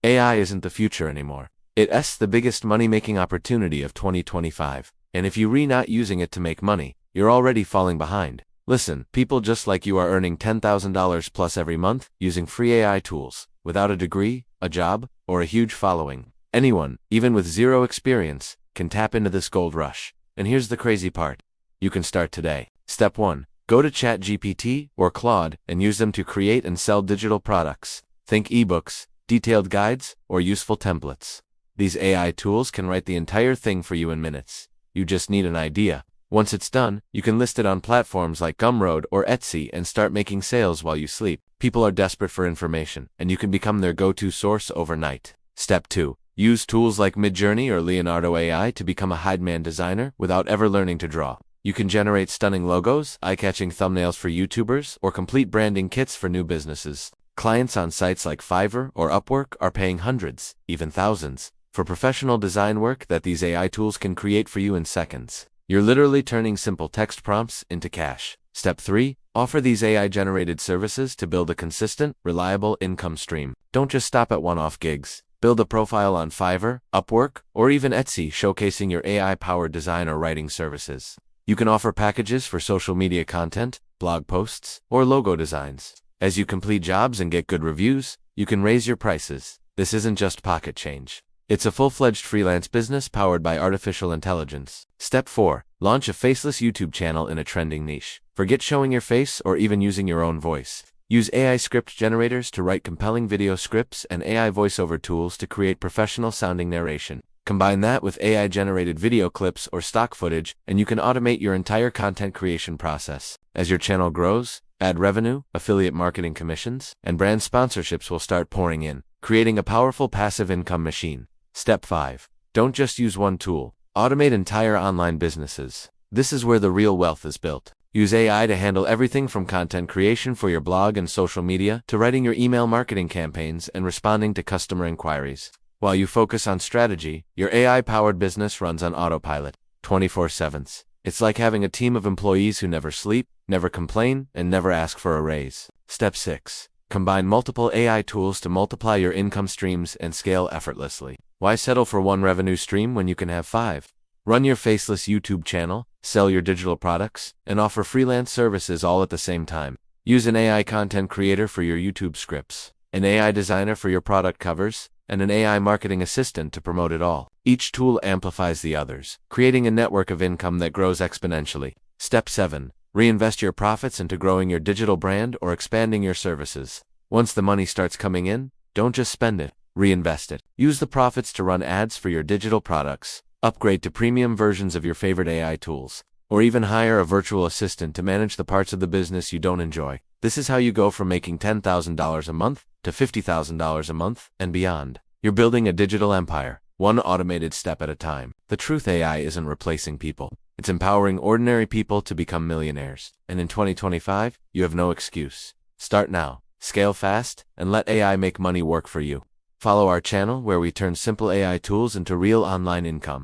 AI isn't the future anymore. It's the biggest money-making opportunity of 2025. And if you're not using it to make money, you're already falling behind. Listen, people just like you are earning $10,000 plus every month using free AI tools, without a degree, a job, or a huge following. Anyone, even with zero experience, can tap into this gold rush. And here's the crazy part. You can start today. Step 1. Go to ChatGPT or Claude and use them to create and sell digital products. Think eBooks, detailed guides, or useful templates. These AI tools can write the entire thing for you in minutes. You just need an idea. Once it's done, you can list it on platforms like Gumroad or Etsy and start making sales while you sleep. People are desperate for information, and you can become their go-to source overnight. Step 2. Use tools like Midjourney or Leonardo AI to become a high-demand designer without ever learning to draw. You can generate stunning logos, eye-catching thumbnails for YouTubers, or complete branding kits for new businesses. Clients on sites like Fiverr or Upwork are paying hundreds, even thousands, for professional design work that these AI tools can create for you in seconds. You're literally turning simple text prompts into cash. Step 3. Offer these AI-generated services to build a consistent, reliable income stream. Don't just stop at one-off gigs. Build a profile on Fiverr, Upwork, or even Etsy showcasing your AI-powered design or writing services. You can offer packages for social media content, blog posts, or logo designs. As you complete jobs and get good reviews, you can raise your prices. This isn't just pocket change. It's a full-fledged freelance business powered by artificial intelligence. Step 4. Launch a faceless YouTube channel in a trending niche. Forget showing your face or even using your own voice. Use AI script generators to write compelling video scripts and AI voiceover tools to create professional-sounding narration. Combine that with AI-generated video clips or stock footage, and you can automate your entire content creation process. As your channel grows, ad revenue, affiliate marketing commissions, and brand sponsorships will start pouring in, creating a powerful passive income machine. Step 5. Don't just use one tool. Automate entire online businesses. This is where the real wealth is built. Use AI to handle everything from content creation for your blog and social media to writing your email marketing campaigns and responding to customer inquiries. While you focus on strategy, your AI-powered business runs on autopilot, 24/7. It's like having a team of employees who never sleep, never complain, and never ask for a raise. Step 6. Combine multiple AI tools to multiply your income streams and scale effortlessly. Why settle for one revenue stream when you can have 5? Run your faceless YouTube channel, sell your digital products, and offer freelance services all at the same time. Use an AI content creator for your YouTube scripts, an AI designer for your product covers, and an AI marketing assistant to promote it all. Each tool amplifies the others, creating a network of income that grows exponentially. Step 7. Reinvest your profits into growing your digital brand or expanding your services. Once the money starts coming in, don't just spend it, reinvest it. Use the profits to run ads for your digital products, upgrade to premium versions of your favorite AI tools, or even hire a virtual assistant to manage the parts of the business you don't enjoy. This is how you go from making $10,000 a month to $50,000 a month and beyond. You're building a digital empire, one automated step at a time. The truth: AI isn't replacing people. It's empowering ordinary people to become millionaires. And in 2025, you have no excuse. Start now, scale fast, and let AI make money work for you. Follow our channel where we turn simple AI tools into real online income.